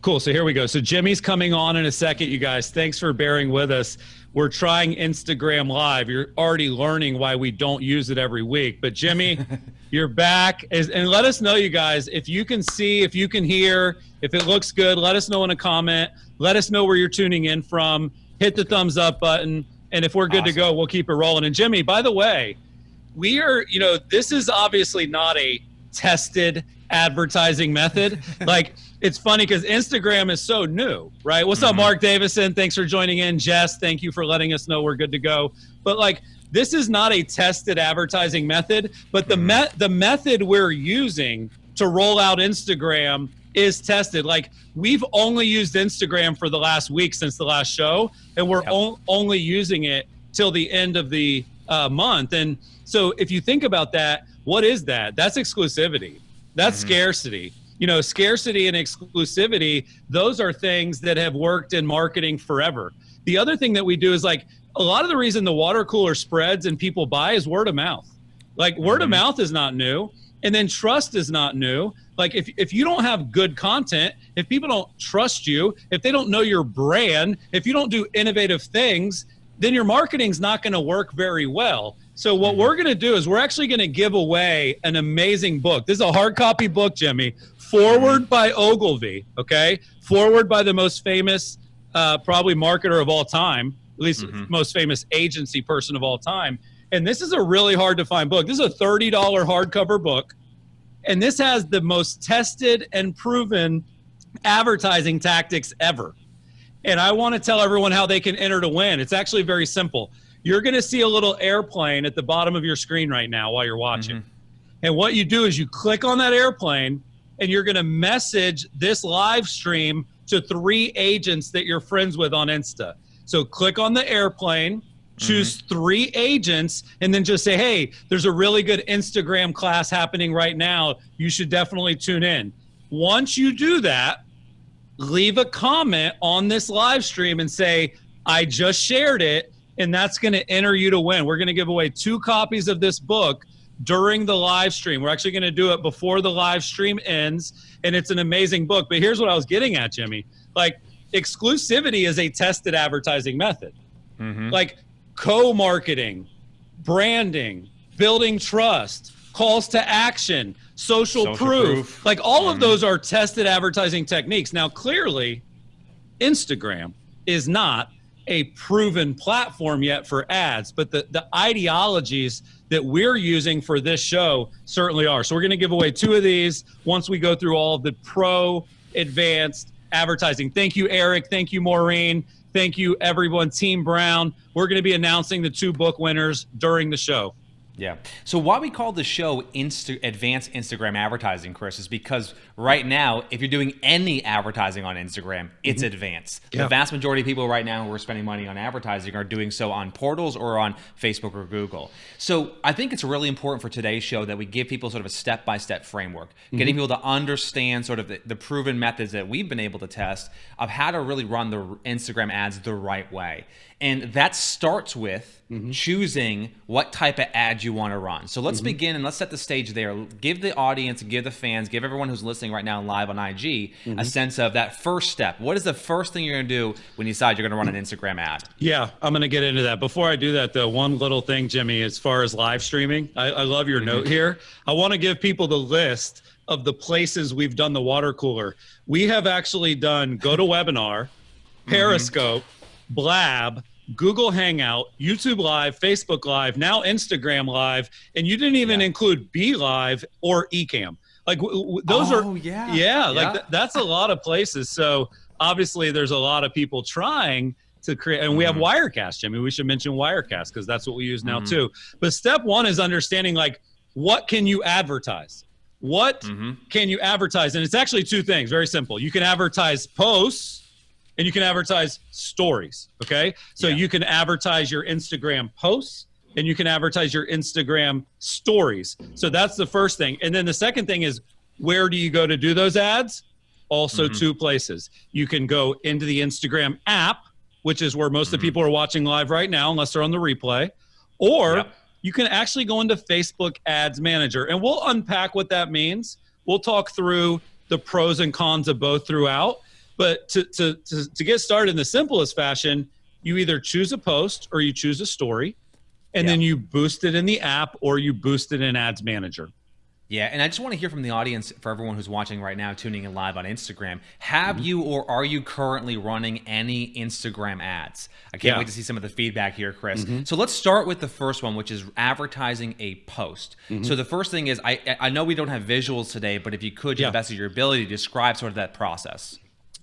Cool. So here we go. So Jimmy's coming on in a second, you guys. Thanks for bearing with us. We're trying Instagram Live. You're already learning why we don't use it every week. But Jimmy, you're back. And let us know, you guys, if you can see, if you can hear, if it looks good, let us know in a comment. Let us know where you're tuning in from. Hit the thumbs up button. And if we're good to go, we'll keep it rolling. And Jimmy, by the way, we are, this is obviously not a tested advertising method. Like, it's funny because Instagram is so new, right? What's up, Mark Davison? Thanks for joining in. Jess, thank you for letting us know we're good to go. But like, this is not a tested advertising method, but the method we're using to roll out Instagram is tested. Like, we've only used Instagram for the last week since the last show, and we're only using it till the end of the month. And so if you think about that, what is that? That's exclusivity. That's scarcity. Scarcity and exclusivity, those are things that have worked in marketing forever. The other thing that we do is, like, a lot of the reason the water cooler spreads and people buy is word of mouth. Like, word of mouth is not new. And then trust is not new. Like, if you don't have good content, if people don't trust you, if they don't know your brand, if you don't do innovative things, then your marketing's not going to work very well. So what we're going to do is we're actually going to give away an amazing book. This is a hard copy book, Jimmy. Forward by Ogilvy, okay? Forward by the most famous, probably marketer of all time, at least most famous agency person of all time. And this is a really hard to find book. This is a $30 hardcover book. And this has the most tested and proven advertising tactics ever. And I want to tell everyone how they can enter to win. It's actually very simple. You're going to see a little airplane at the bottom of your screen right now while you're watching. And what you do is you click on that airplane, and you're going to message this live stream to 3 agents that you're friends with on Insta. So click on the airplane, choose 3 agents, and then just say, hey, there's a really good Instagram class happening right now. You should definitely tune in. Once you do that, leave a comment on this live stream and say, I just shared it, and that's going to enter you to win. We're going to give away 2 copies of this book during the live stream. We're actually going to do it before the live stream ends, and it's an amazing book. But here's what I was getting at, Jimmy. Like, exclusivity is a tested advertising method. Like, co-marketing, branding, building trust, calls to action, social proof. Like, all of those are tested advertising techniques. Now, clearly, Instagram is not a proven platform yet for ads, but the ideologies that we're using for this show certainly are. So we're going to give away 2 of these once we go through all of the pro advanced advertising. Thank you, Eric. Thank you, Maureen. Thank you, everyone. Team Brown. We're going to be announcing the 2 book winners during the show. Yeah. So why we call the show Advanced Instagram Advertising, Chris, is because right now, if you're doing any advertising on Instagram, it's advanced. The vast majority of people right now who are spending money on advertising are doing so on portals or on Facebook or Google. So I think it's really important for today's show that we give people sort of a step-by-step framework, getting people to understand sort of the proven methods that we've been able to test of how to really run the Instagram ads the right way. And that starts with choosing what type of ad you want to run. So let's begin and let's set the stage there. Give the audience, give the fans, give everyone who's listening right now live on IG a sense of that first step. What is the first thing you're going to do when you decide you're going to run an Instagram ad? Yeah, I'm going to get into that. Before I do that, though, one little thing, Jimmy, as far as live streaming, I love your note here. I want to give people the list of the places we've done the water cooler. We have actually done GoToWebinar, Periscope, Blab, Google Hangout, YouTube Live, Facebook Live, now Instagram Live, and you didn't even include Be Live or Ecamm. Like, those are, that's a lot of places. So obviously there's a lot of people trying to create, and we have Wirecast, Jimmy. We should mention Wirecast because that's what we use now too. But step 1 is understanding, like, what can you advertise? What can you advertise? And it's actually 2 things, very simple. You can advertise posts, and you can advertise stories, okay? So you can advertise your Instagram posts, and you can advertise your Instagram stories. So that's the first thing. And then the second thing is, where do you go to do those ads? Also 2 places. You can go into the Instagram app, which is where most of the people are watching live right now, unless they're on the replay, or you can actually go into Facebook Ads Manager. And we'll unpack what that means. We'll talk through the pros and cons of both throughout. But to get started in the simplest fashion, you either choose a post or you choose a story, and then you boost it in the app or you boost it in Ads Manager. Yeah, and I just want to hear from the audience, for everyone who's watching right now, tuning in live on Instagram. Have you or are you currently running any Instagram ads? I can't wait to see some of the feedback here, Chris. So let's start with the first one, which is advertising a post. So the first thing is, I know we don't have visuals today, but if you could, to the best of your ability, describe sort of that process.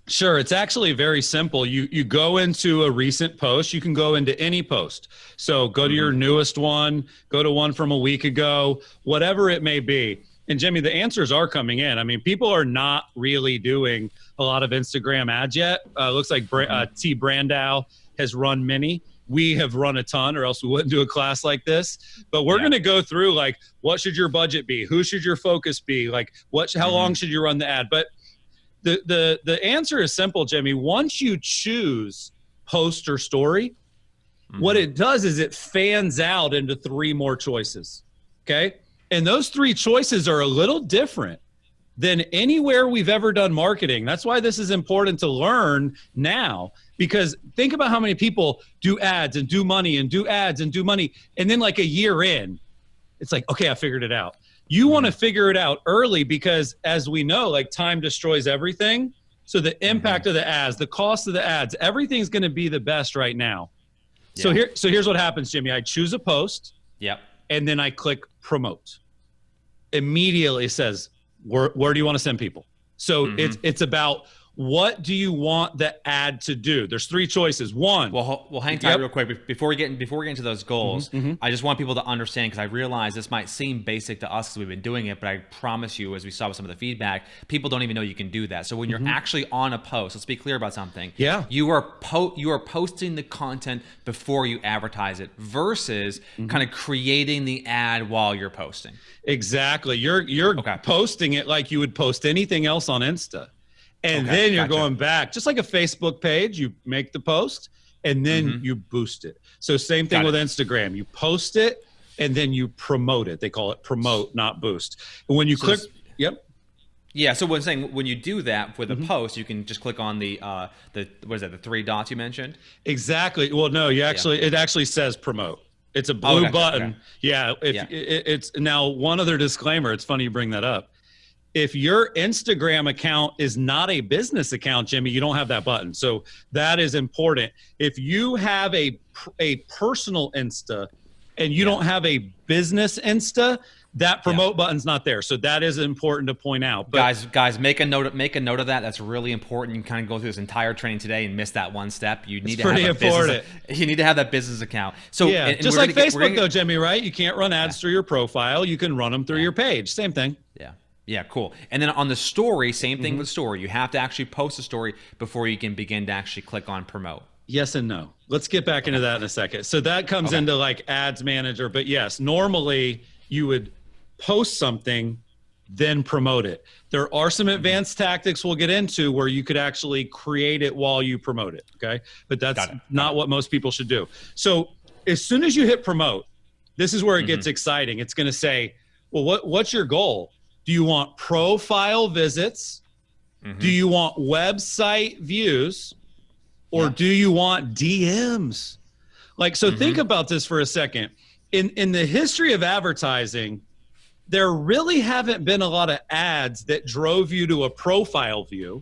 Sure. It's actually very simple. You go into a recent post. You can go into any post. So go to your newest one, go to one from a week ago, whatever it may be. And Jimmy, the answers are coming in. I mean, people are not really doing a lot of Instagram ads yet. Looks like T. Brandow has run many. We have run a ton, or else we wouldn't do a class like this. But we're going to go through, like, what should your budget be? Who should your focus be? Like, how long should you run the ad? But the answer is simple, Jimmy. Once you choose post or story, what it does is it fans out into 3 more choices. Okay. And those 3 choices are a little different than anywhere we've ever done marketing. That's why this is important to learn now, because think about how many people do ads and do money and do ads and do money. And then like a year in, it's like, okay, I figured it out. You want to figure it out early, because as we know, like, time destroys everything. So the impact of the ads, the cost of the ads, everything's going to be the best right now. So here's what happens, Jimmy. I choose a post. And then I click promote. Immediately it says, where do you want to send people? So it's about, what do you want the ad to do? There's 3 choices. One. Well, hang tight real quick. Before we get into those goals, I just want people to understand, because I realize this might seem basic to us because we've been doing it, but I promise you, as we saw with some of the feedback, people don't even know you can do that. So when you're actually on a post, let's be clear about something. You are posting the content before you advertise it, versus kind of creating the ad while you're posting. Exactly. You're posting it like you would post anything else on Insta. And then you're going back, just like a Facebook page. You make the post and then you boost it. So same thing with Instagram. You post it and then you promote it. They call it promote, not boost. And when you click, Yeah. So when you do that with a post, you can just click on the what is that, the 3 dots you mentioned? Exactly. Well, no, it actually says promote. It's a blue button. It's now, one other disclaimer. It's funny you bring that up. If your Instagram account is not a business account, Jimmy, you don't have that button. So that is important. If you have a personal Insta and you don't have a business Insta, that promote button's not there. So that is important to point out. But guys, make a note of that. That's really important. You can kind of go through this entire training today and miss that one step. You need to have you need to have that business account. So just like Facebook though, Jimmy, right? You can't run ads through your profile. You can run them through your page. Same thing. Yeah, cool. And then on the story, same thing with story. You have to actually post a story before you can begin to actually click on promote. Yes and no. Let's get back into that in a second. So that comes into like Ads Manager. But yes, normally you would post something, then promote it. There are some advanced tactics we'll get into where you could actually create it while you promote it. Okay. But that's not what most people should do. So as soon as you hit promote, this is where it gets exciting. It's going to say, well, what's your goal? Do you want profile visits? Do you want website views? Or do you want DMs? Like, so think about this for a second. In the history of advertising, there really haven't been a lot of ads that drove you to a profile view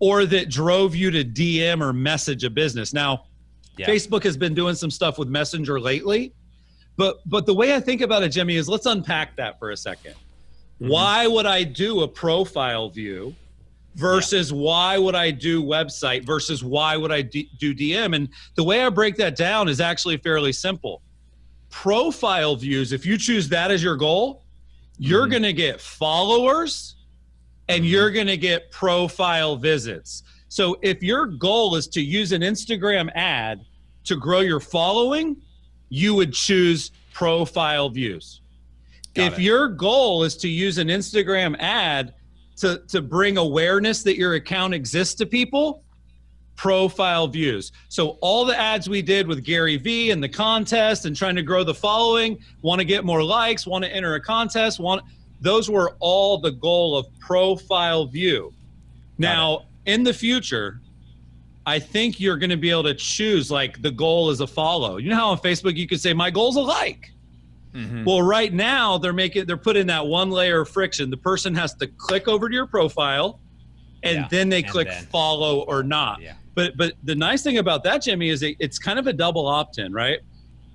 or that drove you to DM or message a business. Now, Facebook has been doing some stuff with Messenger lately, but the way I think about it, Jimmy, is let's unpack that for a second. Why would I do a profile view versus why would I do website versus why would I do DM? And the way I break that down is actually fairly simple. Profile views, if you choose that as your goal, you're going to get followers and you're going to get profile visits. So if your goal is to use an Instagram ad to grow your following, you would choose profile views. If your goal is to use an Instagram ad to bring awareness that your account exists to people, profile views. So all the ads we did with Gary Vee and the contest and trying to grow the following, want to get more likes, want to enter a contest, those were all the goal of profile view. Now, in the future, I think you're going to be able to choose, like, the goal is a follow. You know how on Facebook you could say my goal's a like. Well, right now they're putting that one layer of friction. The person has to click over to your profile, and then they click follow or not. Yeah. But the nice thing about that, Jimmy, is it's kind of a double opt-in, right?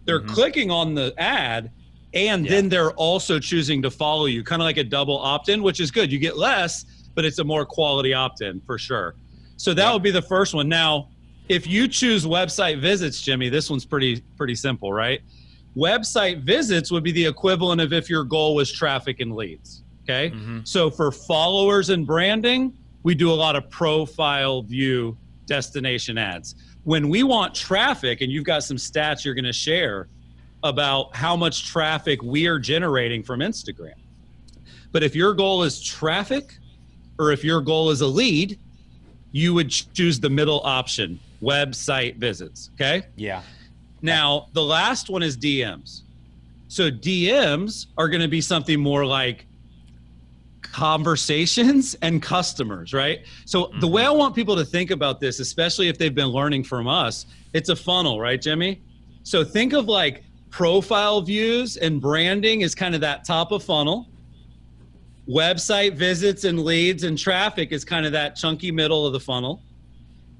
They're clicking on the ad, and then they're also choosing to follow you, kind of like a double opt-in, which is good. You get less, but it's a more quality opt-in for sure. So that would be the first one. Now, if you choose website visits, Jimmy, this one's pretty simple, right? Website visits would be the equivalent of if your goal was traffic and leads, okay? So for followers and branding, we do a lot of profile view destination ads. When we want traffic, and you've got some stats you're going to share about how much traffic we are generating from Instagram. But if your goal is traffic, or if your goal is a lead, you would choose the middle option, website visits, okay? Yeah. Now, the last one is DMs. So DMs are going to be something more like conversations and customers, right? So the way I want people to think about this, especially if they've been learning from us, it's a funnel, right, Jimmy? So think of like profile views and branding is kind of that top of funnel. Website visits and leads and traffic is kind of that chunky middle of the funnel.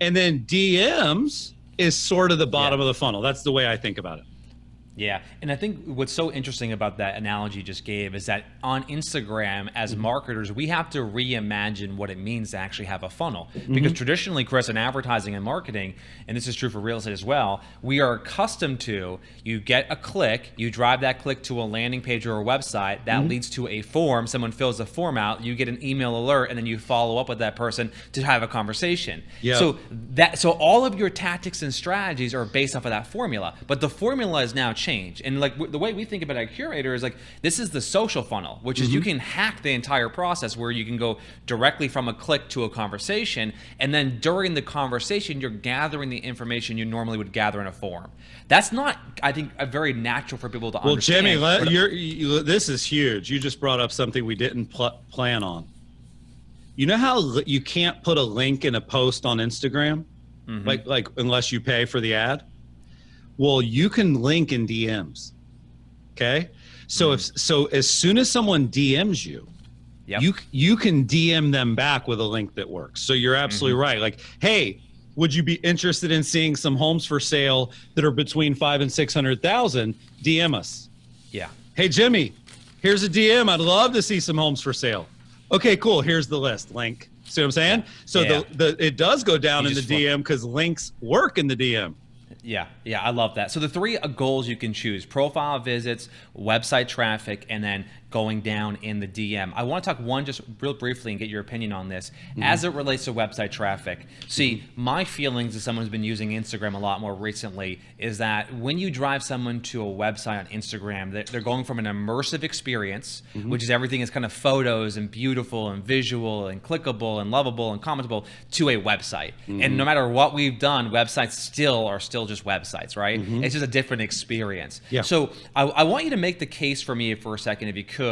And then DMs is sort of the bottom of the funnel. That's the way I think about it. Yeah, and I think what's so interesting about that analogy you just gave is that on Instagram, as marketers, we have to reimagine what it means to actually have a funnel. Because traditionally, Chris, in advertising and marketing, and this is true for real estate as well, we are accustomed to, you get a click, you drive that click to a landing page or a website, that leads to a form, someone fills the form out, you get an email alert, and then you follow up with that person to have a conversation. Yep. So all of your tactics and strategies are based off of that formula, but the formula is now changed. And like the way we think about it at Curator is like, this is the social funnel, which is you can hack the entire process where you can go directly from a click to a conversation. And then during the conversation, you're gathering the information you normally would gather in a form. That's not, I think, a very natural for people to understand. Jimmy, this is huge. You just brought up something we didn't plan on. You know how you can't put a link in a post on Instagram, like unless you pay for the ad? Well, you can link in DMs. Okay? So as soon as someone DMs you, you can DM them back with a link that works. So you're absolutely right. Like, hey, would you be interested in seeing some homes for sale that are between 500,000 and 600,000? DM us. Yeah. Hey, Jimmy, here's a DM. I'd love to see some homes for sale. Okay, cool. Here's the list. Link. See what I'm saying? So it does go down in the DM because links work in the DM. Yeah, I love that. So the three goals you can choose: profile visits, website traffic, and then going down in the DM. I want to talk one just real briefly and get your opinion on this as it relates to website traffic. See, my feelings as someone who's been using Instagram a lot more recently is that when you drive someone to a website on Instagram, they're going from an immersive experience, which is everything is kind of photos and beautiful and visual and clickable and lovable and commentable, to a website. And no matter what we've done, websites are still just websites, right? It's just a different experience. Yeah. So I want you to make the case for me for a second, if you could.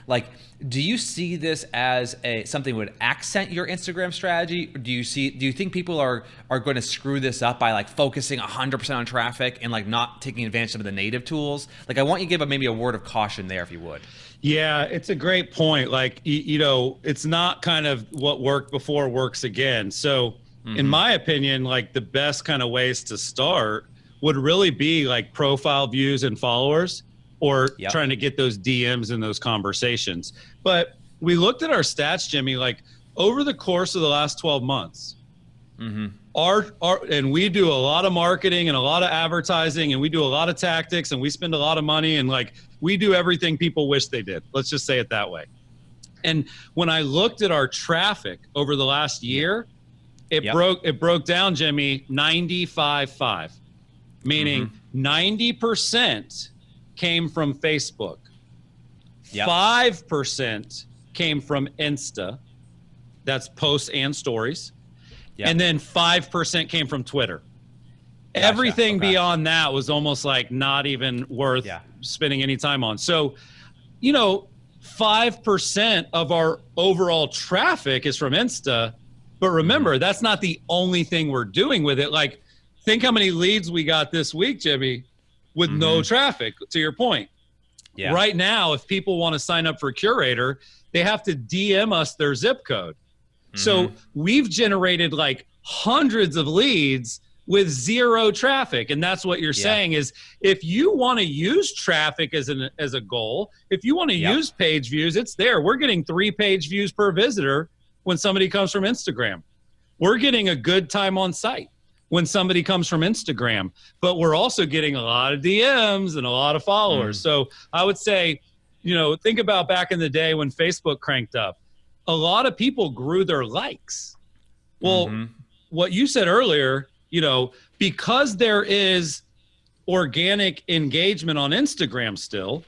Like, do you see this as something that would accent your Instagram strategy? Or do you think people are going to screw this up by like focusing 100% on traffic and like not taking advantage of the native tools? Like, I want you to give maybe a word of caution there, if you would. Yeah, it's a great point. Like, it's not kind of what worked before works again. So in my opinion, like the best kind of ways to start would really be like profile views and followers, or trying to get those DMs and those conversations. But we looked at our stats, Jimmy, like over the course of the last 12 months, and we do a lot of marketing and a lot of advertising, and we do a lot of tactics, and we spend a lot of money, and like we do everything people wish they did. Let's just say it that way. And when I looked at our traffic over the last year, it broke down, Jimmy, 95-5, meaning 90% came from Facebook. 5% came from Insta. That's posts and stories. And then 5% came from Twitter. Gotcha. Everything beyond that was almost like not even worth spending any time on. So, 5% of our overall traffic is from Insta. But remember, that's not the only thing we're doing with it. Like, think how many leads we got this week, Jimmy, with no traffic, to your point. Yeah. Right now, if people want to sign up for Curator, they have to DM us their zip code. So we've generated like hundreds of leads with zero traffic. And that's what you're saying is, if you want to use traffic as a goal, if you want to use page views, it's there. We're getting 3 page views per visitor when somebody comes from Instagram. We're getting a good time on site when somebody comes from Instagram, but we're also getting a lot of DMs and a lot of followers. So I would say, think about back in the day when Facebook cranked up. A lot of people grew their likes. Well, what you said earlier, because there is organic engagement on Instagram still,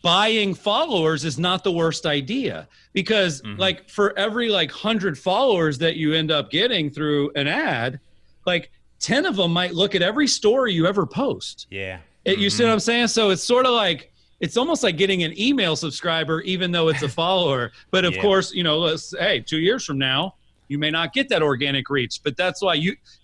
buying followers is not the worst idea, because like for every 100 followers that you end up getting through an ad, like 10 of them might look at every story you ever post. You see what I'm saying? So it's sort of like, it's almost like getting an email subscriber, even though it's a follower. But of course, 2 years from now, you may not get that organic reach. But that's why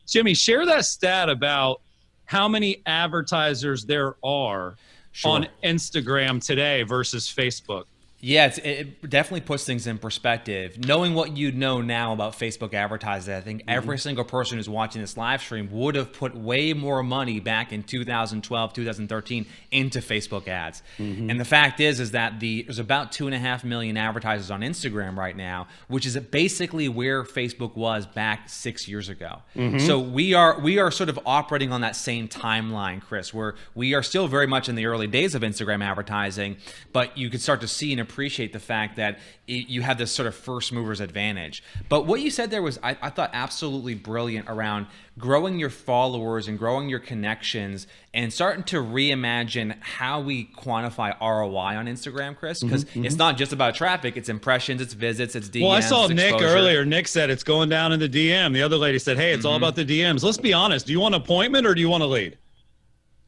Jimmy, share that stat about how many advertisers there are on Instagram today versus Facebook. Yeah, it definitely puts things in perspective. Knowing what you know now about Facebook advertising, I think every single person who's watching this live stream would have put way more money back in 2012, 2013 into Facebook ads. And the fact is that there's about 2.5 million advertisers on Instagram right now, which is basically where Facebook was back 6 years ago. So we are sort of operating on that same timeline, Chris, where we are still very much in the early days of Instagram advertising, but you could start to see and appreciate the fact that you have this sort of first mover's advantage. But what you said there was, I thought, absolutely brilliant around growing your followers and growing your connections and starting to reimagine how we quantify ROI on Instagram, Chris, because it's not just about traffic, it's impressions, it's visits, it's DMs. Well, I saw Nick exposure. earlier. Nick said it's going down in the DM. The other lady said, hey, it's all about the DMs. Let's be honest. Do you want an appointment or do you want a lead?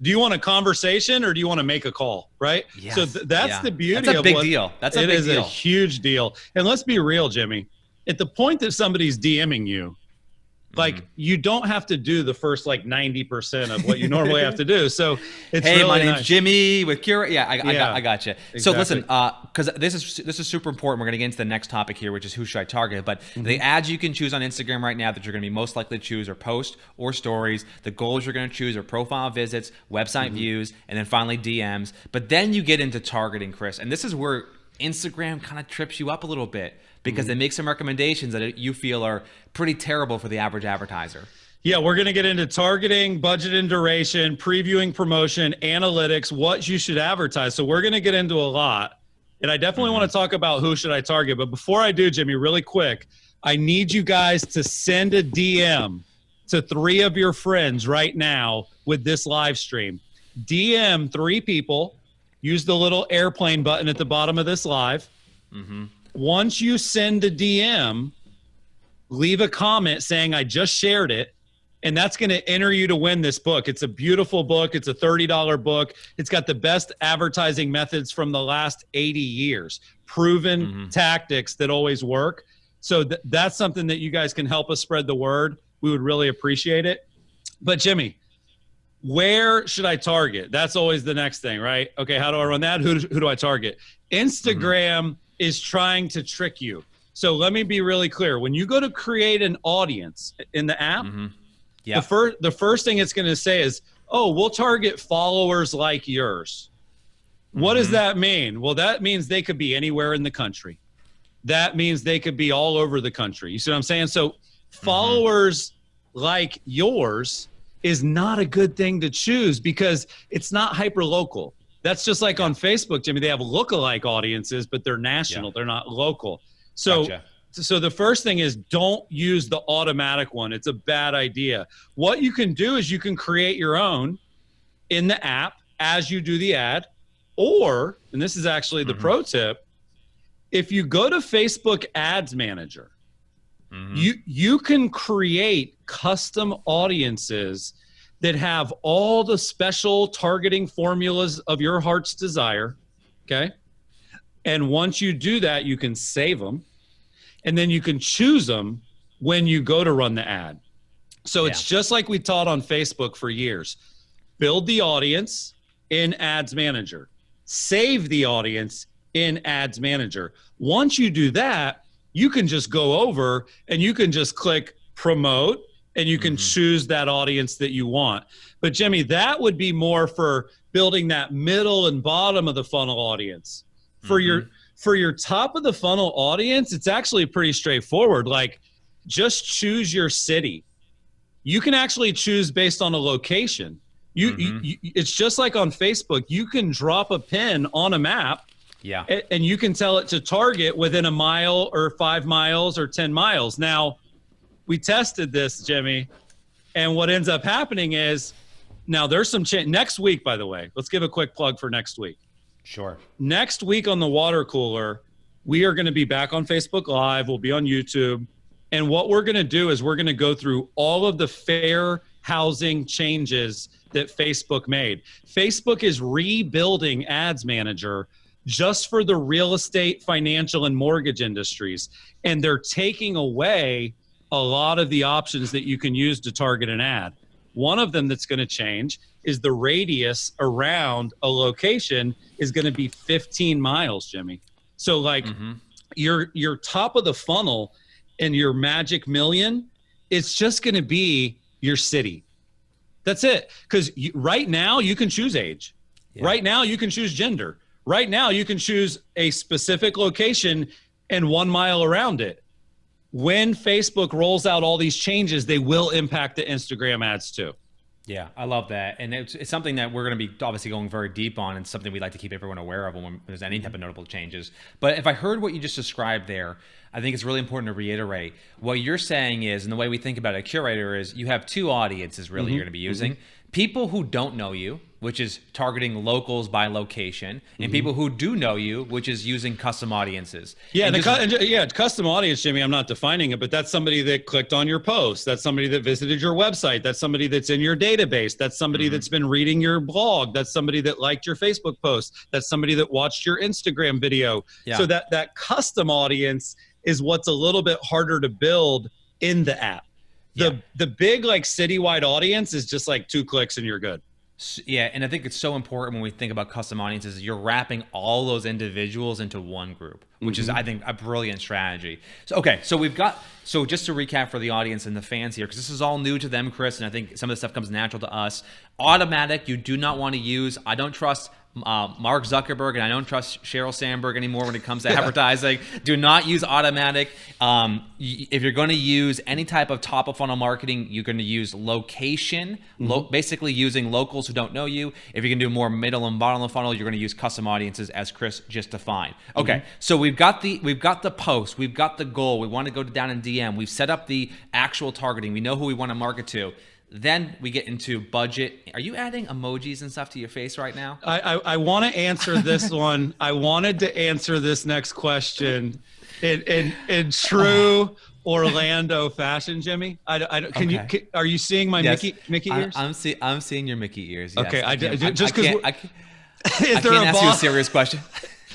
Do you want a conversation or do you want to make a call, right? Yes. So that's the beauty of That's a big deal. That's a big deal. It is a huge deal. And let's be real, Jimmy. At the point that somebody's DMing you, like you don't have to do the first 90% of what you normally have to do. So it's hey, really my name's nice. Jimmy with Cura. Yeah, I got you. Exactly. So listen, because this is super important. We're gonna get into the next topic here, which is who should I target. But the ads you can choose on Instagram right now that you're gonna be most likely to choose are post or stories. The goals you're gonna choose are profile visits, website views, and then finally DMs. But then you get into targeting, Chris, and this is where Instagram kind of trips you up a little bit, because they make some recommendations that you feel are pretty terrible for the average advertiser. Yeah, we're going to get into targeting, budget and duration, previewing promotion, analytics, what you should advertise. So we're going to get into a lot. And I definitely want to talk about who should I target. But before I do, Jimmy, really quick, I need you guys to send a DM to 3 of your friends right now with this live stream. DM 3 people. Use the little airplane button at the bottom of this live. Once you send a DM, leave a comment saying, I just shared it. And that's going to enter you to win this book. It's a beautiful book. It's a $30 book. It's got the best advertising methods from the last 80 years, proven tactics that always work. So that's something that you guys can help us spread the word. We would really appreciate it. But Jimmy, where should I target? That's always the next thing, right? Okay, how do I run that? Who do I target? Instagram is trying to trick you. So let me be really clear. When you go to create an audience in the app, the first thing it's going to say is, oh, we'll target followers like yours. What does that mean? Well, that means they could be anywhere in the country. That means they could be all over the country. You see what I'm saying? So followers like yours is not a good thing to choose because it's not hyper local. That's just like on Facebook, Jimmy. They have lookalike audiences, but they're national. They're not local. So, so the first thing is don't use the automatic one. It's a bad idea. What you can do is you can create your own in the app as you do the ad, or, and this is actually the pro tip, if you go to Facebook Ads Manager, you can create custom audiences that have all the special targeting formulas of your heart's desire, okay? And once you do that, you can save them, and then you can choose them when you go to run the ad. So it's just like we taught on Facebook for years. Build the audience in Ads Manager. Save the audience in Ads Manager. Once you do that, you can just go over and you can just click promote and you can choose that audience that you want. But Jimmy, that would be more for building that middle and bottom of the funnel audience. For your top of the funnel audience, it's actually pretty straightforward. Like, just choose your city. You can actually choose based on a location. It's just like on Facebook. You can drop a pin on a map, and you can tell it to target within a mile or 5 miles or 10 miles. Now, we tested this, Jimmy, and what ends up happening is, now there's some change. Next week, by the way, let's give a quick plug for next week. Sure. Next week on the water cooler, we are going to be back on Facebook Live. We'll be on YouTube. And what we're going to do is we're going to go through all of the fair housing changes that Facebook made. Facebook is rebuilding Ads Manager just for the real estate, financial, and mortgage industries. And they're taking away a lot of the options that you can use to target an ad. One of them that's going to change is the radius around a location is going to be 15 miles, Jimmy. So like your top of the funnel and your magic million, it's just going to be your city. That's it. Because right now you can choose age. Right now you can choose gender. Right now you can choose a specific location and 1 mile around it. When Facebook rolls out all these changes, they will impact the Instagram ads too. Yeah, I love that. And it's something that we're going to be obviously going very deep on, and something we'd like to keep everyone aware of when there's any type of notable changes. But if I heard what you just described there, I think it's really important to reiterate. What you're saying is, and the way we think about a curator is, you have two audiences really you're going to be using. People who don't know you, which is targeting locals by location, and people who do know you, which is using custom audiences. Yeah, custom audience, Jimmy, I'm not defining it, but that's somebody that clicked on your post. That's somebody that visited your website. That's somebody that's in your database. That's somebody that's been reading your blog. That's somebody that liked your Facebook post. That's somebody that watched your Instagram video. So that custom audience is what's a little bit harder to build in the app. The big like citywide audience is just like 2 clicks and you're good. Yeah, and I think it's so important when we think about custom audiences, you're wrapping all those individuals into one group, which is, I think, a brilliant strategy. So, okay, so just to recap for the audience and the fans here, because this is all new to them, Chris, and I think some of the stuff comes natural to us. Automatic, you do not want to use. I don't trust Mark Zuckerberg, and I don't trust Sheryl Sandberg anymore when it comes to advertising. Do not use automatic. If you're going to use any type of top of funnel marketing, you're going to use location, basically using locals who don't know you. If you're going to do more middle and bottom of the funnel, you're going to use custom audiences, as Chris just defined. Okay, so we've got the post, we've got the goal. We want to go down in DM. We've set up the actual targeting. We know who we want to market to. Then we get into budget. Are you adding emojis and stuff to your face right now? I want to answer this one. I wanted to answer this next question in true Orlando fashion, Jimmy. Are you seeing my Mickey ears? I'm seeing your Mickey ears. Yes. Okay, I can't ask you a serious question.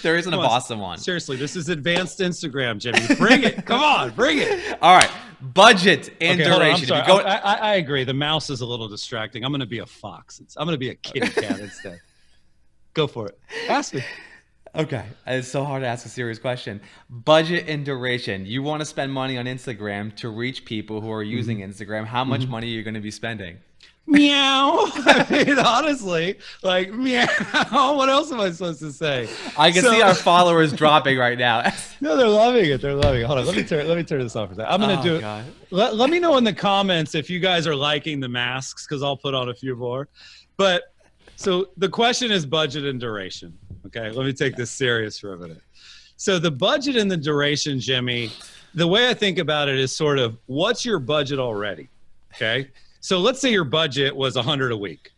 There isn't a Boston one. Seriously, this is advanced Instagram, Jimmy. Bring it. Come on, bring it. All right. Budget and duration. Hold on, I'm sorry. I agree. The mouse is a little distracting. I'm going to be a fox. I'm going to be a kitty cat instead. Go for it. Ask me. Okay. It's so hard to ask a serious question. Budget and duration. You want to spend money on Instagram to reach people who are using Instagram. How much money are you going to be spending? Meow. I mean, honestly, like meow. What else am I supposed to say? I can see our followers dropping right now. No, they're loving it. They're loving it. Hold on. Let me turn this off for a second. I'm gonna do it. Let me know in the comments if you guys are liking the masks, because I'll put on a few more. But so the question is budget and duration. Okay, let me take this serious for a minute. So the budget and the duration, Jimmy, the way I think about it is sort of, what's your budget already? Okay. So let's say your budget was 100 a week.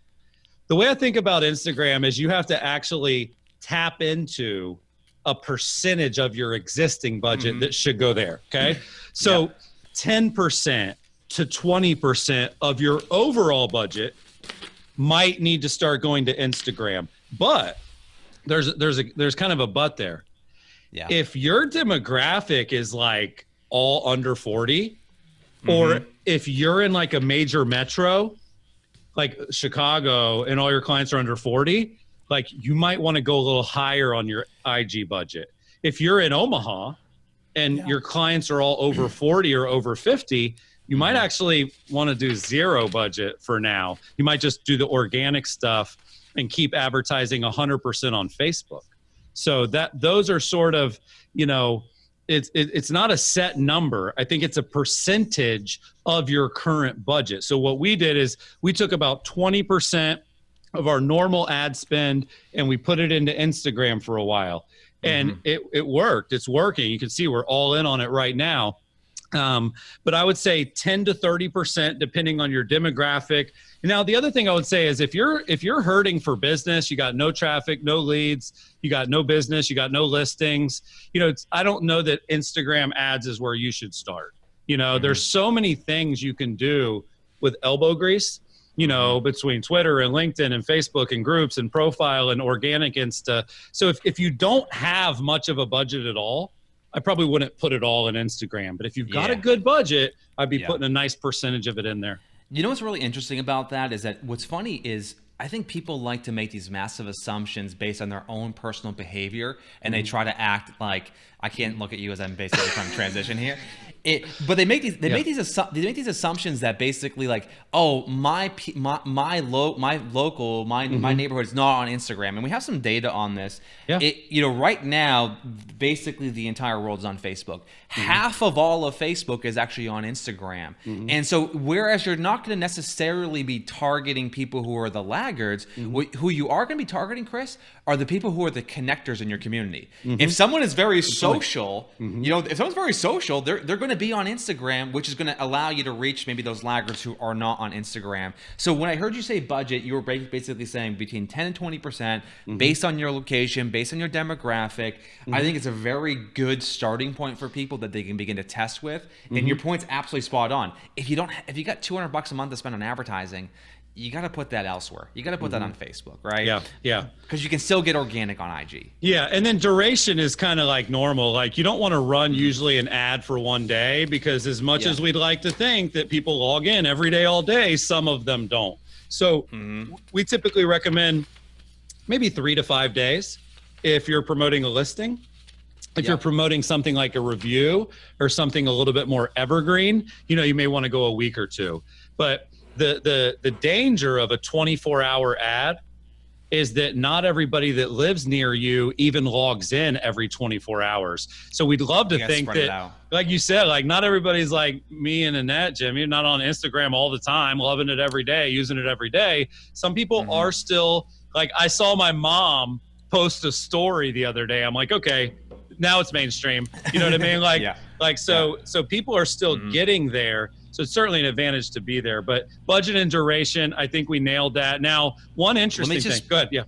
The way I think about Instagram is you have to actually tap into a percentage of your existing budget that should go there, okay? So 10% to 20% of your overall budget might need to start going to Instagram. But there's kind of a but there. Yeah. If your demographic is like all under 40, Or if you're in like a major metro, like Chicago, and all your clients are under 40, like you might want to go a little higher on your IG budget. If you're in Omaha and your clients are all over 40 or over 50, you might actually want to do zero budget for now. You might just do the organic stuff and keep advertising 100% on Facebook. So those are sort of, you know, it's not a set number. I think it's a percentage of your current budget. So what we did is we took about 20% of our normal ad spend and we put it into Instagram for a while. And it worked. It's working. You can see we're all in on it right now. But I would say 10 to 30%, depending on your demographic. Now, the other thing I would say is if you're hurting for business, you got no traffic, no leads, you got no business, you got no listings, you know, I don't know that Instagram ads is where you should start. You know, there's so many things you can do with elbow grease, you know, between Twitter and LinkedIn and Facebook and groups and profile and organic Insta. So if you don't have much of a budget at all, I probably wouldn't put it all in Instagram. But if you've got a good budget, I'd be putting a nice percentage of it in there. You know what's really interesting about that is that what's funny is I think people like to make these massive assumptions based on their own personal behavior, and they try to act like I can't look at you as I'm basically trying to transition here. But they make these assumptions that basically like, oh, my neighborhood is not on Instagram, and we have some data on this. You know, right now, basically the entire world is on Facebook. Half of all of Facebook is actually on Instagram, and so whereas you're not going to necessarily be targeting people who are the laggards, who you are going to be targeting, Chris, are the people who are the connectors in your community. If someone is very social, you know, if someone's very social, they're going to be on Instagram, which is going to allow you to reach maybe those laggards who are not on Instagram. So when I heard you say budget, you were basically saying between 10 and 20% based on your location, based on your demographic. I think it's a very good starting point for people that they can begin to test with. And your point's absolutely spot on. If you got $200 a month to spend on advertising, you got to put that elsewhere. You got to put that on Facebook, right? Yeah. Because you can still get organic on IG. Yeah, and then duration is kind of like normal. Like you don't want to run usually an ad for one day because as much as we'd like to think that people log in every day, all day, some of them don't. So we typically recommend maybe 3 to 5 days if you're promoting a listing. If you're promoting something like a review or something a little bit more evergreen, you know, you may want to go a week or two. But the danger of a 24-hour ad is that not everybody that lives near you even logs in every 24 hours. So we'd love to think that, like you said, like not everybody's like me and Annette, Jim. You're not on Instagram all the time, loving it every day, using it every day. Some people are still, like I saw my mom post a story the other day. I'm like, okay, now it's mainstream. You know what I mean? So people are still getting there. So it's certainly an advantage to be there. But budget and duration, I think we nailed that. Now, one interesting thing. Go ahead.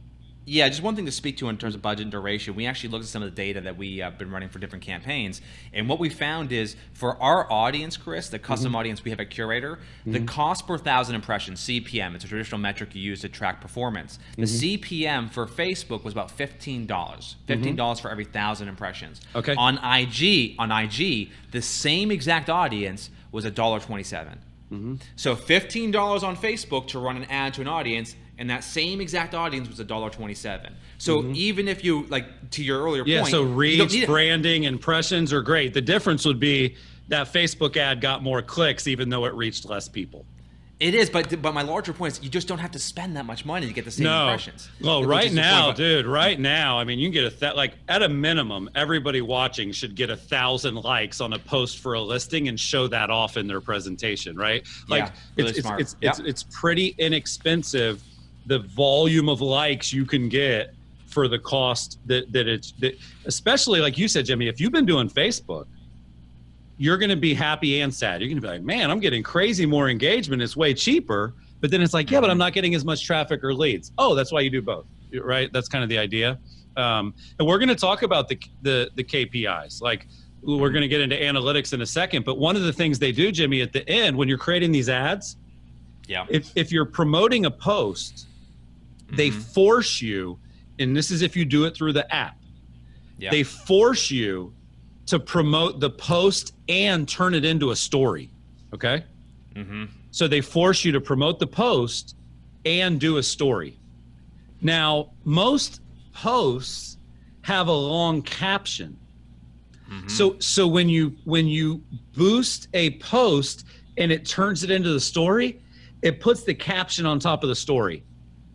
Yeah, just one thing to speak to in terms of budget and duration. We actually looked at some of the data that we have been running for different campaigns. And what we found is for our audience, Chris, the custom audience we have at Curator, the cost per 1,000 impressions, CPM, it's a traditional metric you use to track performance. The CPM for Facebook was about $15. $15 for every 1,000 impressions. Okay. On IG, the same exact audience was $1.27. So $15 on Facebook to run an ad to an audience, and that same exact audience was $1.27. So even if you, like to your earlier point, so reach, branding, impressions are great. The difference would be that Facebook ad got more clicks, even though it reached less people. It is, but my larger point is you just don't have to spend that much money to get the same impressions. Well, right now, dude, right now, I mean, you can get like at a minimum, everybody watching should get 1,000 likes on a post for a listing and show that off in their presentation, right? Like it's pretty inexpensive, the volume of likes you can get for the cost that especially like you said, Jimmy, if you've been doing Facebook, you're going to be happy and sad. You're going to be like, man, I'm getting crazy more engagement. It's way cheaper. But then it's like, yeah, but I'm not getting as much traffic or leads. Oh, that's why you do both, right? That's kind of the idea. And we're going to talk about the KPIs. Like we're going to get into analytics in a second. But one of the things they do, Jimmy, at the end, when you're creating these ads, if you're promoting a post, they force you, and this is if you do it through the app, they force you to promote the post and turn it into a story. Okay. So they force you to promote the post and do a story. Now, most posts have a long caption. So when you boost a post and it turns it into the story, it puts the caption on top of the story.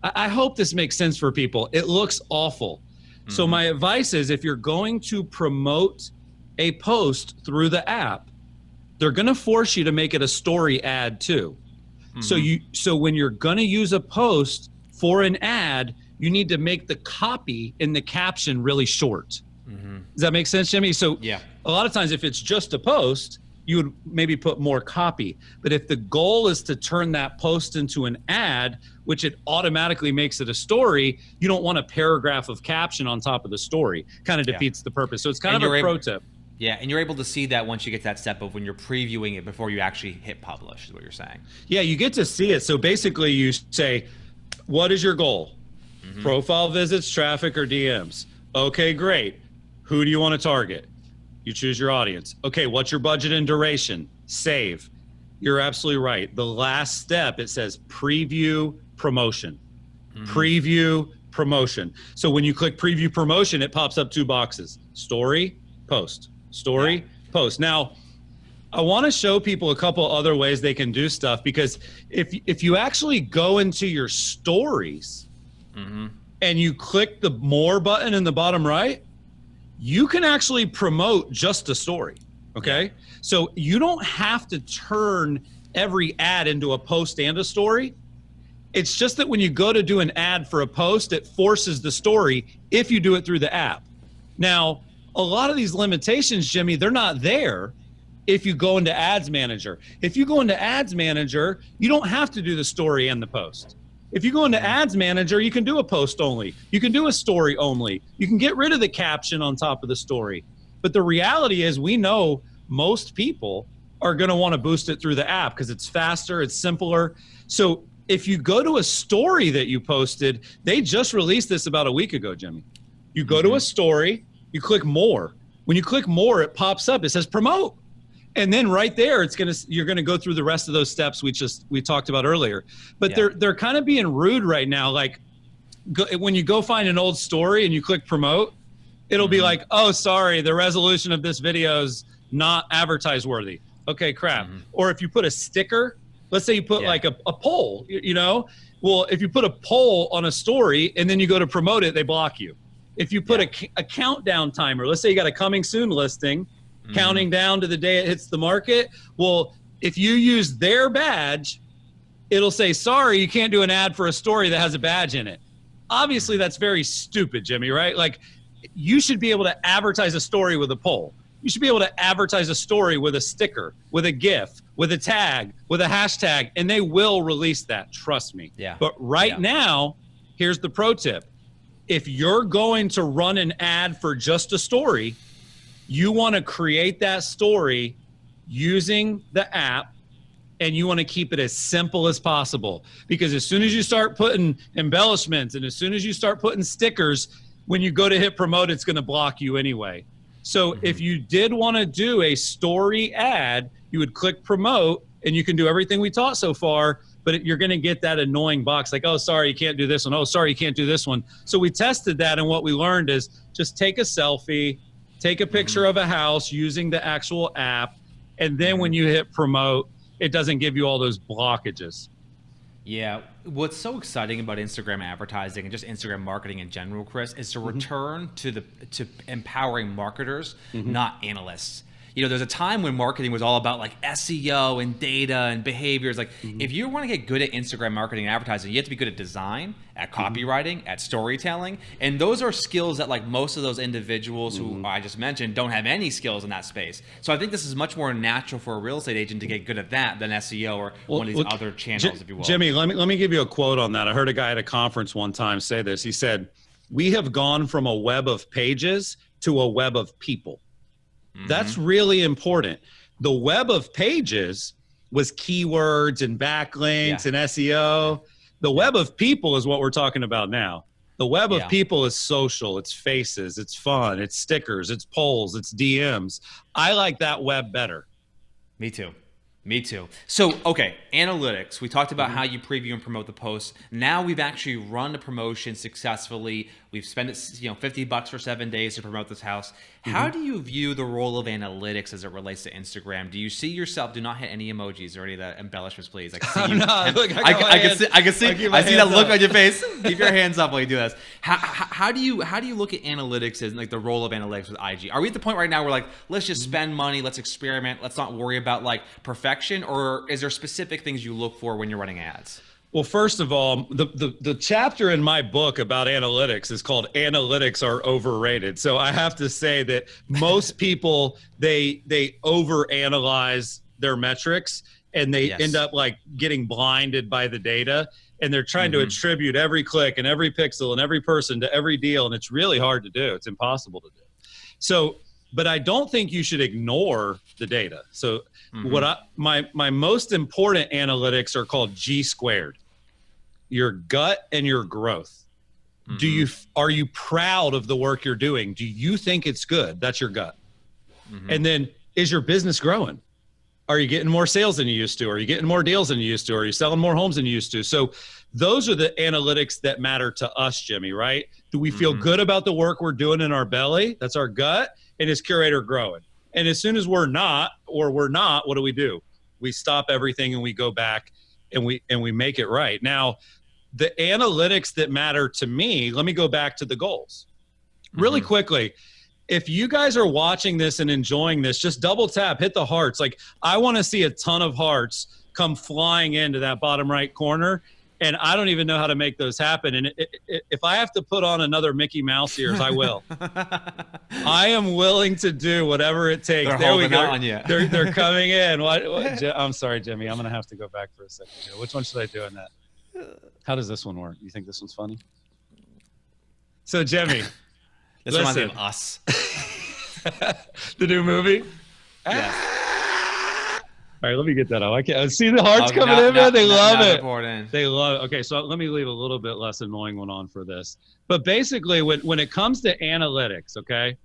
I hope this makes sense for people. It looks awful. So my advice is, if you're going to promote a post through the app, they're going to force you to make it a story ad too. So when you're going to use a post for an ad, you need to make the copy in the caption really short. Does that make sense, Jimmy? So a lot of times if it's just a post, you would maybe put more copy. But if the goal is to turn that post into an ad, which it automatically makes it a story, you don't want a paragraph of caption on top of the story. Kind of defeats the purpose. So it's kind of a pro tip. Yeah, and you're able to see that once you get to that step of when you're previewing it before you actually hit publish, is what you're saying. Yeah, you get to see it. So basically you say, what is your goal? Profile visits, traffic, or DMs? Okay, great. Who do you want to target? You choose your audience. Okay, what's your budget and duration? Save. You're absolutely right. The last step, it says preview promotion. Preview promotion. So when you click preview promotion, it pops up 2 boxes. Story, post. Story, post. Now, I want to show people a couple other ways they can do stuff, because if you actually go into your stories and you click the more button in the bottom right, you can actually promote just a story, okay? So you don't have to turn every ad into a post and a story. It's just that when you go to do an ad for a post, it forces the story if you do it through the app. Now, a lot of these limitations, Jimmy, they're not there if you go into Ads Manager. If you go into Ads Manager, you don't have to do the story and the post. If you go into Ads Manager, you can do a post only. You can do a story only. You can get rid of the caption on top of the story. But the reality is, we know most people are going to want to boost it through the app because it's faster, it's simpler. So if you go to a story that you posted, they just released this about a week ago, Jimmy. You go to a story, you click more. When you click more, it pops up. It says promote. And then right there, you're gonna go through the rest of those steps we talked about earlier. But they're kind of being rude right now. Like when you go find an old story and you click promote, it'll be like, oh, sorry, the resolution of this video is not advertise worthy. Okay, crap. Or if you put a sticker, let's say you put like a poll, you know? Well, if you put a poll on a story and then you go to promote it, they block you. If you put a countdown timer, let's say you got a coming soon listing, counting down to the day it hits the market. Well, if you use their badge, it'll say, sorry, you can't do an ad for a story that has a badge in it. Obviously, that's very stupid, Jimmy, right? Like, you should be able to advertise a story with a poll. You should be able to advertise a story with a sticker, with a GIF, with a tag, with a hashtag, and they will release that, trust me. But right now, here's the pro tip. If you're going to run an ad for just a story, you want to create that story using the app, and you want to keep it as simple as possible. Because as soon as you start putting embellishments and as soon as you start putting stickers, when you go to hit promote, it's going to block you anyway. So if you did want to do a story ad, you would click promote, and you can do everything we taught so far, but you're going to get that annoying box like, oh, sorry, you can't do this one. Oh, sorry, you can't do this one. So we tested that, and what we learned is just take a selfie, take a picture of a house using the actual app, and then when you hit promote, it doesn't give you all those blockages. Yeah. What's so exciting about Instagram advertising and just Instagram marketing in general, Chris, is to return to empowering marketers, not analysts. You know, there's a time when marketing was all about like SEO and data and behaviors. Like if you want to get good at Instagram marketing and advertising, you have to be good at design, at copywriting, at storytelling. And those are skills that like most of those individuals who I just mentioned don't have any skills in that space. So I think this is much more natural for a real estate agent to get good at that than SEO or one of these other channels, if you will. Jimmy, let me give you a quote on that. I heard a guy at a conference one time say this. He said, "We have gone from a web of pages to a web of people." That's really important. The web of pages was keywords and backlinks and SEO. The web of people is what we're talking about now. The web of people is social, it's faces, it's fun, it's stickers, it's polls, it's DMs. I like that web better. Me too. Me too. So, okay, analytics. We talked about how you preview and promote the posts. Now we've actually run the promotion successfully. We've spent $50 for 7 days to promote this house. How do you view the role of analytics as it relates to Instagram? Do you see yourself? Do not hit any emojis or any of the embellishments, please. I can see you. I can see that look on your face. Keep your hands up while you do this. How do you look at analytics and like the role of analytics with IG? Are we at the point right now where like let's just spend money, let's experiment, let's not worry about like perfection, or is there specific things you look for when you're running ads? Well, first of all, the chapter in my book about analytics is called "Analytics Are Overrated." So I have to say that most people they overanalyze their metrics and they end up like getting blinded by the data, and they're trying to attribute every click and every pixel and every person to every deal, and it's really hard to do. It's impossible to do. So, but I don't think you should ignore the data. So my most important analytics are called G squared. Your gut and your growth. Are you proud of the work you're doing? Do you think it's good? That's your gut. And then, is your business growing? Are you getting more sales than you used to? Are you getting more deals than you used to? Are you selling more homes than you used to? So those are the analytics that matter to us, Jimmy, right? Do we feel good about the work we're doing in our belly? That's our gut. And is Curator growing? And as soon as we're not, what do? We stop everything and we go back and we make it right. Now, the analytics that matter to me, let me go back to the goals. Really quickly, if you guys are watching this and enjoying this, just double tap, hit the hearts. Like, I want to see a ton of hearts come flying into that bottom right corner, and I don't even know how to make those happen. And if I have to put on another Mickey Mouse ears, I will. I am willing to do whatever it takes. There we go. On you. They're coming in. I'm sorry, Jimmy. I'm going to have to go back for a second here. Which one should I do in that? How does this one work? You think this one's funny? So, Jimmy. This reminds me of Us. The new movie? Yes. All right, let me get that up. I can't see the hearts coming in, man. They love it. They love it. Okay, so let me leave a little bit less annoying one on for this. But basically, when it comes to analytics, okay,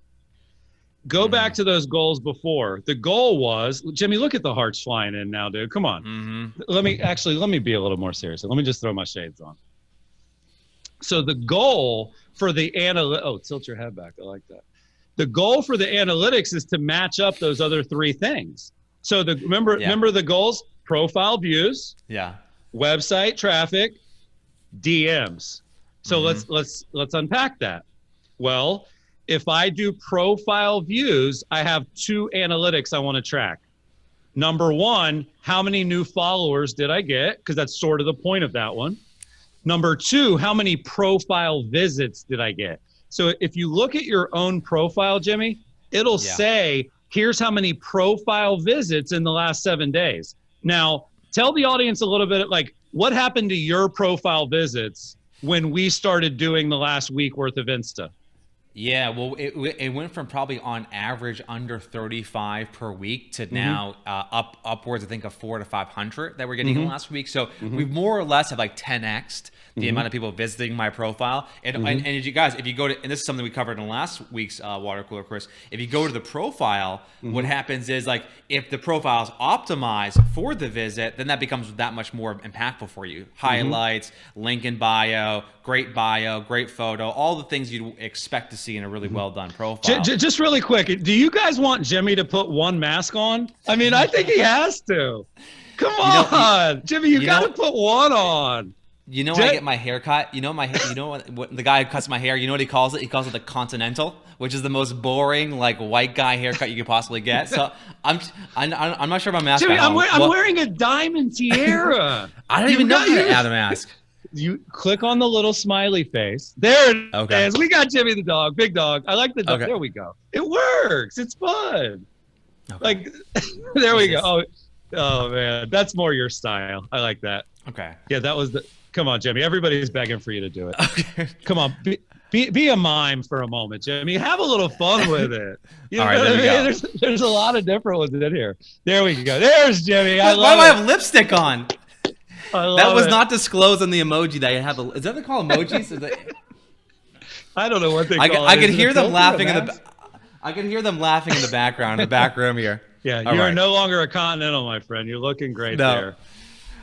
go back to those goals before. The goal was, Jimmy, look at the hearts flying in now, dude. Come on. Let me be a little more serious. Let me just throw my shades on. So the goal for the tilt your head back. I like that. The goal for the analytics is to match up those other three things. So remember the goals: profile views, website traffic, DMs. So let's unpack that. Well, if I do profile views, I have two analytics I want to track. Number one, how many new followers did I get? Because that's sort of the point of that one. Number two, how many profile visits did I get? So if you look at your own profile, Jimmy, it'll say, here's how many profile visits in the last 7 days. Now, tell the audience a little bit, like, what happened to your profile visits when we started doing the last week worth of Insta? Yeah, well, it went from probably on average under 35 per week to now upwards, I think, of 400 to 500 that we're getting in the last week. So we more or less have like 10x'd the amount of people visiting my profile. And as you guys, if you go to, and this is something we covered in last week's water cooler, Chris, if you go to the profile, what happens is, like, if the profile is optimized for the visit, then that becomes that much more impactful for you. Highlights, link in bio, great photo, all the things you'd expect to see in a really well done profile. Just really quick, do you guys want Jimmy to put one mask on? I mean, I think he has to. Come on, Jimmy, you got to put one on. You know, when I get my hair cut, you know what the guy who cuts my hair, you know what he calls it? He calls it the Continental, which is the most boring, like, white guy haircut you could possibly get. So I'm not sure about mask. Jimmy, I'm wearing a diamond tiara. I don't even know how to add a mask. You click on the little smiley face. There it is. We got Jimmy the dog, big dog. I like the dog. There we go. It works. It's fun. Like, there we go. Oh man, that's more your style. I like that. Okay. Yeah, that was the. Come on, Jimmy. Everybody's begging for you to do it. Okay. Come on, be a mime for a moment, Jimmy. Have a little fun with it. You All right, there we go. There's a lot of different ones in here. There we go. There's Jimmy. Why do I have lipstick on? That was not disclosed in the emoji that you have. Is that what they call emojis? I don't know what they call it. I could hear them laughing in the. I can hear them laughing in the background, in the back room here. Yeah, All you are right. no longer a Continental, my friend. You're looking great No. there.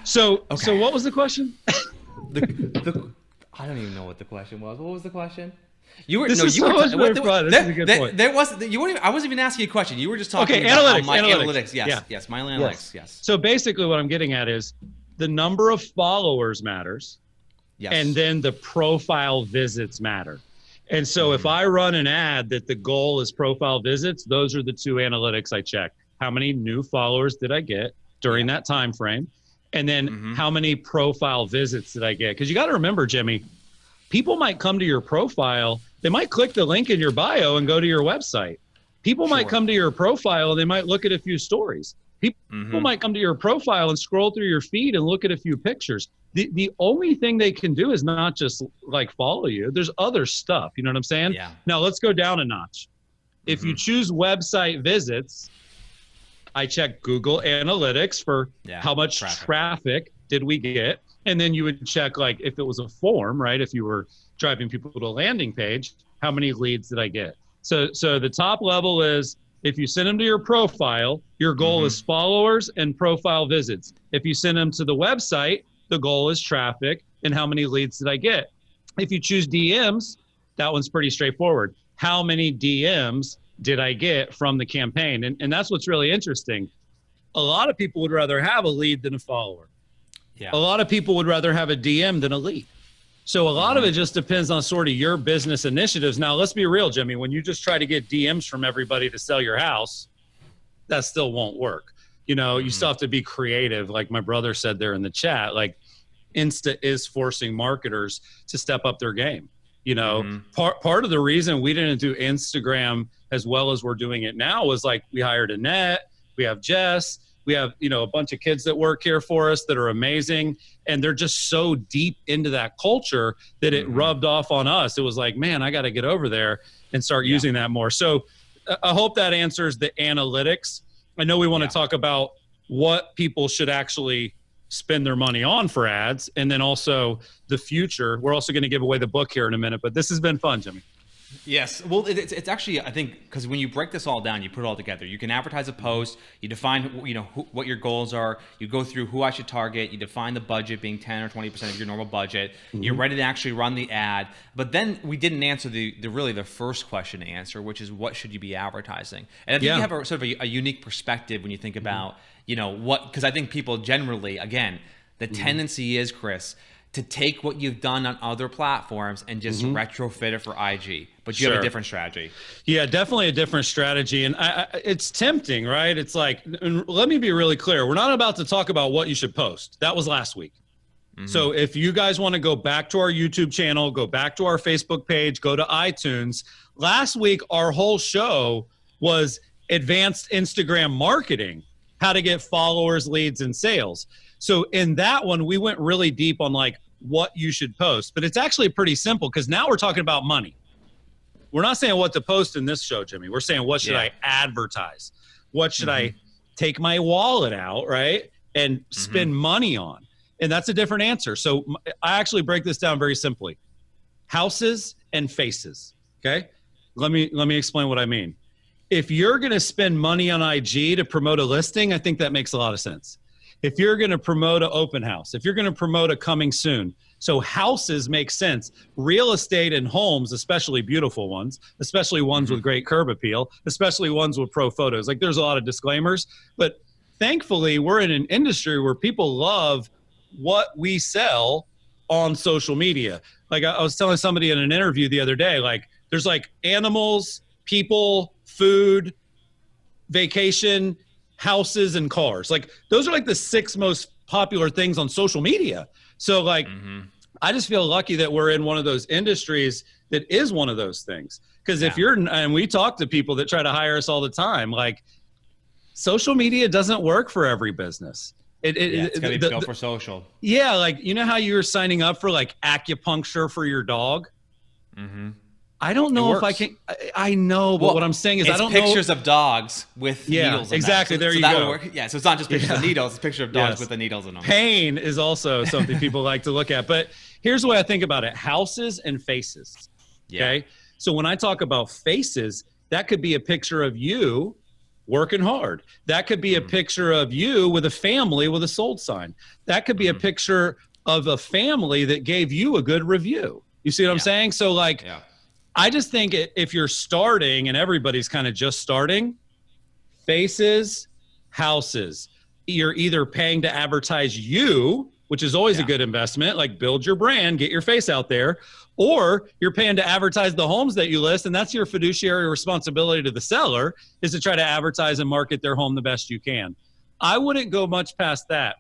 So what was the question? I don't even know what the question was. What was the question? You were This no, is you so were much more fun. This is a good point. There was you weren't even, I wasn't even asking you a question. You were just talking Okay, about analytics, my analytics. Yes, Yeah. yes, my analytics. Yes. So basically, what I'm getting at is the number of followers matters, Yes. and then the profile visits matter. And so if I run an ad that the goal is profile visits, those are the two analytics I check. How many new followers did I get during that time frame? And then how many profile visits did I get? Because you got to remember, Jimmy, people might come to your profile. They might click the link in your bio and go to your website. People might come to your profile and they might look at a few stories. People might come to your profile and scroll through your feed and look at a few pictures. The only thing they can do is not just like follow you. There's other stuff. You know what I'm saying? Yeah. Now let's go down a notch. If you choose website visits, I check Google Analytics for how much traffic did we get. And then you would check, like, if it was a form, right? If you were driving people to a landing page, how many leads did I get? So the top level is if you send them to your profile, your goal is followers and profile visits. If you send them to the website, the goal is traffic and how many leads did I get? If you choose DMs, that one's pretty straightforward. How many DMs did I get from the campaign? And that's what's really interesting. A lot of people would rather have a lead than a follower. Yeah. A lot of people would rather have a DM than a lead. So a lot of it just depends on sort of your business initiatives. Now, let's be real, Jimmy. When you just try to get DMs from everybody to sell your house, that still won't work. You know, you still have to be creative. Like my brother said there in the chat, like Insta is forcing marketers to step up their game. You know, part of the reason we didn't do Instagram as well as we're doing it now was like we hired Annette, we have Jess, we have, you know, a bunch of kids that work here for us that are amazing. And they're just so deep into that culture that it rubbed off on us. It was like, man, I got to get over there and start using that more. So I hope that answers the analytics. I know we want to talk about what people should actually spend their money on for ads, and then also the future. We're also going to give away the book here in a minute, but this has been fun, Jimmy. Yes. Well, it's actually, I think, because when you break this all down, you put it all together. You can advertise a post. You define, you know, what your goals are. You go through who I should target. You define the budget being 10 or 20% of your normal budget. You're ready to actually run the ad. But then we didn't answer the really the first question to answer, which is what should you be advertising? And I think you have a sort of a unique perspective when you think about, you know, what, because I think people generally, again, the tendency is, Chris, to take what you've done on other platforms and just retrofit it for IG. But you have a different strategy. Yeah, definitely a different strategy. And it's tempting, right? It's like, let me be really clear. We're not about to talk about what you should post. That was last week. So if you guys want to go back to our YouTube channel, go back to our Facebook page, go to iTunes. Last week, our whole show was advanced Instagram marketing, how to get followers, leads, and sales. So in that one, we went really deep on like what you should post, but it's actually pretty simple because now we're talking about money. We're not saying what to post in this show, Jimmy. We're saying what should I advertise? What should I take my wallet out, right, and spend money on? And that's a different answer. So I actually break this down very simply. Houses and faces, okay? Let me explain what I mean. If you're going to spend money on IG to promote a listing, I think that makes a lot of sense. If you're going to promote an open house, if you're going to promote a coming soon, so houses make sense. Real estate and homes, especially beautiful ones, especially ones with great curb appeal, especially ones with pro photos. Like there's a lot of disclaimers, but thankfully we're in an industry where people love what we sell on social media. Like I was telling somebody in an interview the other day, like there's like animals, people, food, vacation, houses, and cars. Like those are like the 6 most popular things on social media. So like, I just feel lucky that we're in one of those industries that is one of those things. Because if you're, and we talk to people that try to hire us all the time, like social media doesn't work for every business. It's got to be built for social. Yeah. Like, you know how you were signing up for like acupuncture for your dog? I don't know if I can. I know, but what I'm saying is I don't know. It's pictures of dogs with needles in exactly. them. There you go. Yeah, so it's not just pictures of needles. It's a picture of dogs with the needles in them. Pain is also something people like to look at. But here's the way I think about it. Houses and faces. Okay? So when I talk about faces, that could be a picture of you working hard. That could be a picture of you with a family with a sold sign. That could be a picture of a family that gave you a good review. You see what I'm saying? So like, I just think if you're starting, and everybody's kind of just starting, faces, houses, you're either paying to advertise you, which is always a good investment, like build your brand, get your face out there, or you're paying to advertise the homes that you list, and that's your fiduciary responsibility to the seller, is to try to advertise and market their home the best you can. I wouldn't go much past that.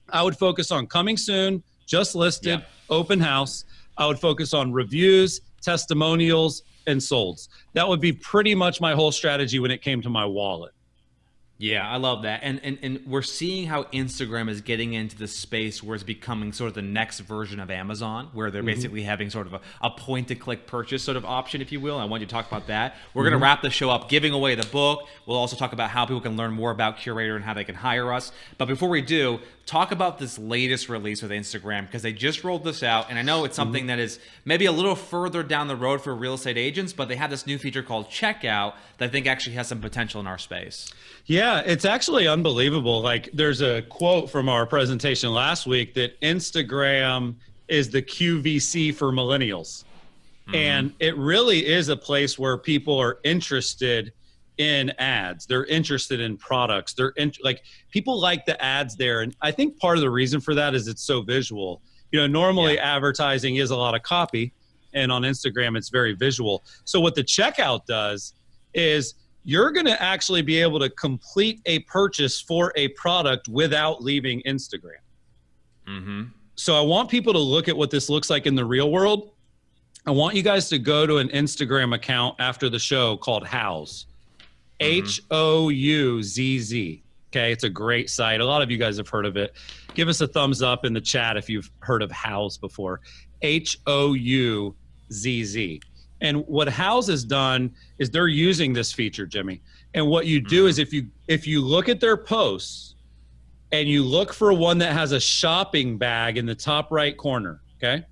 I would focus on coming soon, just listed, open house. I would focus on reviews, testimonials, and solds. That would be pretty much my whole strategy when it came to my wallet. Yeah, I love that. And we're seeing how Instagram is getting into the space where it's becoming sort of the next version of Amazon, where they're basically having sort of a point-to-click purchase sort of option, if you will. I want you to talk about that. We're going to wrap the show up giving away the book. We'll also talk about how people can learn more about Curaytor and how they can hire us. But before we do, talk about this latest release with Instagram, because they just rolled this out. And I know it's something that is maybe a little further down the road for real estate agents, but they have this new feature called Checkout that I think actually has some potential in our space. Yeah, it's actually unbelievable. Like, there's a quote from our presentation last week that Instagram is the QVC for millennials. And it really is a place where people are interested in ads. They're interested in products. Like, people like the ads there. And I think part of the reason for that is it's so visual. You know, normally advertising is a lot of copy, and on Instagram, it's very visual. So what the checkout does is you're going to actually be able to complete a purchase for a product without leaving Instagram. So I want people to look at what this looks like in the real world. I want you guys to go to an Instagram account after the show called Houzz. Houzz. Okay, it's a great site. A lot of you guys have heard of it. Give us a thumbs up in the chat if you've heard of Houzz before. Houzz. And what Houzz has done is they're using this feature, Jimmy. And what you do is if you look at their posts and you look for one that has a shopping bag in the top right corner, okay?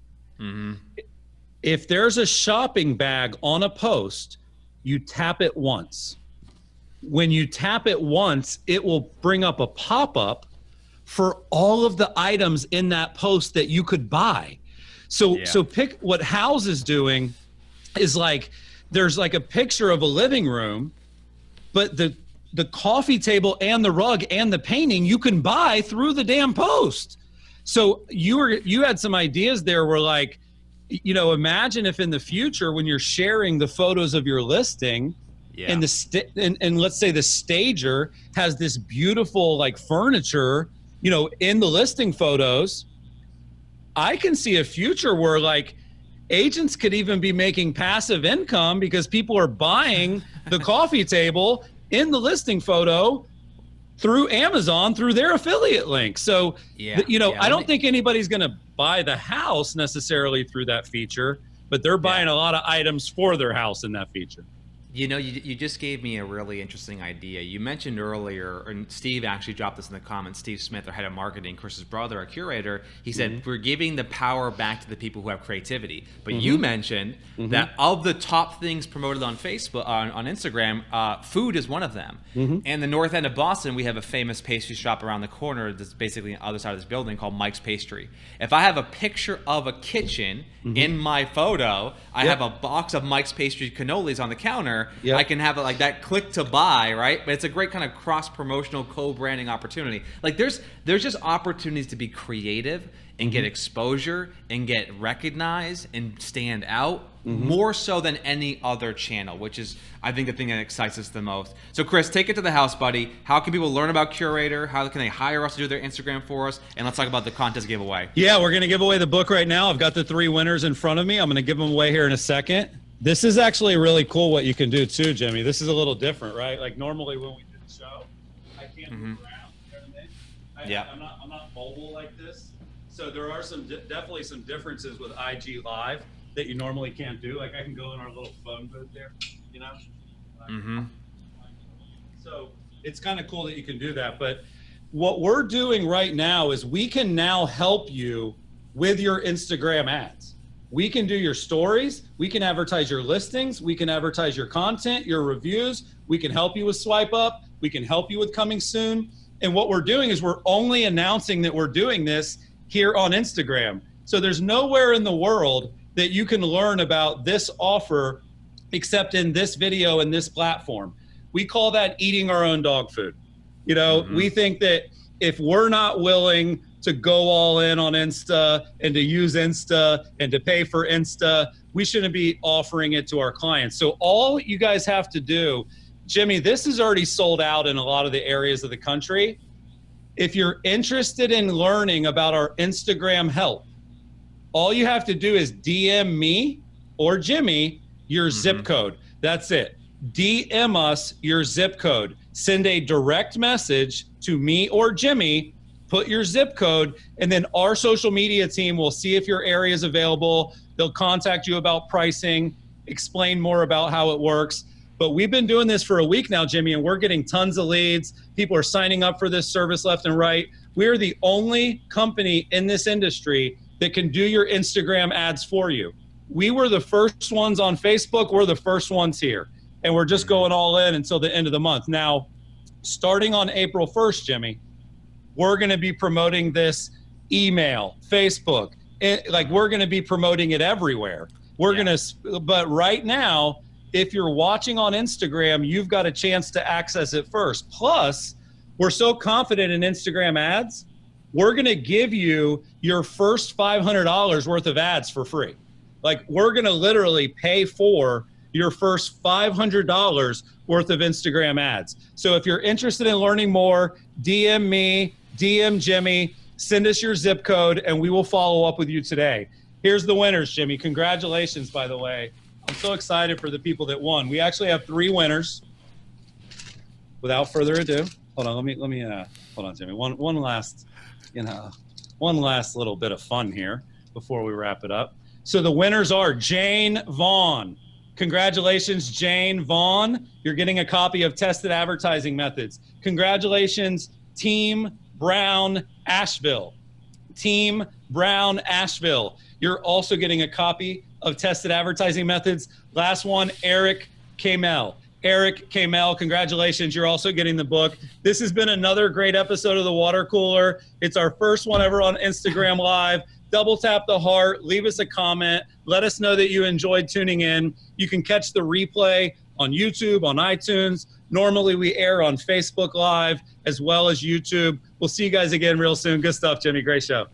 If there's a shopping bag on a post, you tap it once. When you tap it once, it will bring up a pop-up for all of the items in that post that you could buy. So pick what Houzz is doing. Is like, there's like a picture of a living room, but the coffee table and the rug and the painting you can buy through the damn post. So you had some ideas there where, like, you know, imagine if in the future when you're sharing the photos of your listing and and let's say the stager has this beautiful like furniture, you know, in the listing photos. I can see a future where like agents could even be making passive income because people are buying the coffee table in the listing photo through Amazon, through their affiliate link. So, I don't think anybody's going to buy the house necessarily through that feature, but they're buying a lot of items for their house in that feature. You know, you just gave me a really interesting idea. You mentioned earlier, and Steve actually dropped this in the comments, Steve Smith, our head of marketing, Chris's brother, our Curaytor, he said, we're giving the power back to the people who have creativity. But you mentioned that of the top things promoted on Facebook, on Instagram, food is one of them. And the north end of Boston, we have a famous pastry shop around the corner that's basically on the other side of this building called Mike's Pastry. If I have a picture of a kitchen in my photo, I have a box of Mike's Pastry cannolis on the counter, I can have it like that, click to buy, right? But it's a great kind of cross-promotional co-branding opportunity. Like there's just opportunities to be creative and get exposure and get recognized and stand out more so than any other channel, which is, I think, the thing that excites us the most. So Chris, take it to the house, buddy. How can people learn about Curaytor? How can they hire us to do their Instagram for us? And let's talk about the contest giveaway. Yeah, we're going to give away the book right now. I've got the 3 winners in front of me. I'm going to give them away here in a second. This is actually really cool what you can do too, Jimmy. This is a little different, right? Like normally when we do the show, I can't move around. You know what I mean? I'm not mobile like this. So there are definitely some differences with IG Live that you normally can't do. Like I can go in our little phone booth there, you know? So it's kind of cool that you can do that. But what we're doing right now is we can now help you with your Instagram ads. We can do your stories. We can advertise your listings. We can advertise your content, your reviews. We can help you with swipe up. We can help you with coming soon. And what we're doing is we're only announcing that we're doing this here on Instagram. So there's nowhere in the world that you can learn about this offer except in this video and this platform. We call that eating our own dog food. You know, we think that if we're not willing to go all in on Insta and to use Insta and to pay for Insta, we shouldn't be offering it to our clients. So all you guys have to do, Jimmy, this is already sold out in a lot of the areas of the country. If you're interested in learning about our Instagram help, all you have to do is DM me or Jimmy your zip code. That's it. DM us your zip code. Send a direct message to me or Jimmy, put your zip code, and then our social media team will see if your area is available. They'll contact you about pricing, explain more about how it works. But we've been doing this for a week now, Jimmy, and we're getting tons of leads. People are signing up for this service left and right. We're the only company in this industry that can do your Instagram ads for you. We were the first ones on Facebook. We're the first ones here. And we're just going all in until the end of the month. Now, starting on April 1st, Jimmy, we're going to be promoting this email, Facebook. We're going to be promoting it everywhere. But right now, if you're watching on Instagram, you've got a chance to access it first. Plus, we're so confident in Instagram ads, we're going to give you your first $500 worth of ads for free. Like, we're going to literally pay for your first $500 worth of Instagram ads. So if you're interested in learning more, DM me, DM Jimmy, send us your zip code, and we will follow up with you today. Here's the winners, Jimmy. Congratulations, by the way. I'm so excited for the people that won. We actually have 3 winners. Without further ado, hold on. Let me hold on, Jimmy. One last little bit of fun here before we wrap it up. So the winners are Jane Vaughn. Congratulations, Jane Vaughn. You're getting a copy of Tested Advertising Methods. Congratulations, Team Brown Asheville. Team Brown Asheville. You're also getting a copy of Tested Advertising Methods. Last one, Eric Kamel. Eric Kamel, congratulations. You're also getting the book. This has been another great episode of The Water Cooler. It's our first one ever on Instagram Live. Double tap the heart, leave us a comment, let us know that you enjoyed tuning in. You can catch the replay on YouTube, on iTunes. Normally we air on Facebook Live as well as YouTube. We'll see you guys again real soon. Good stuff, Jimmy. Great show.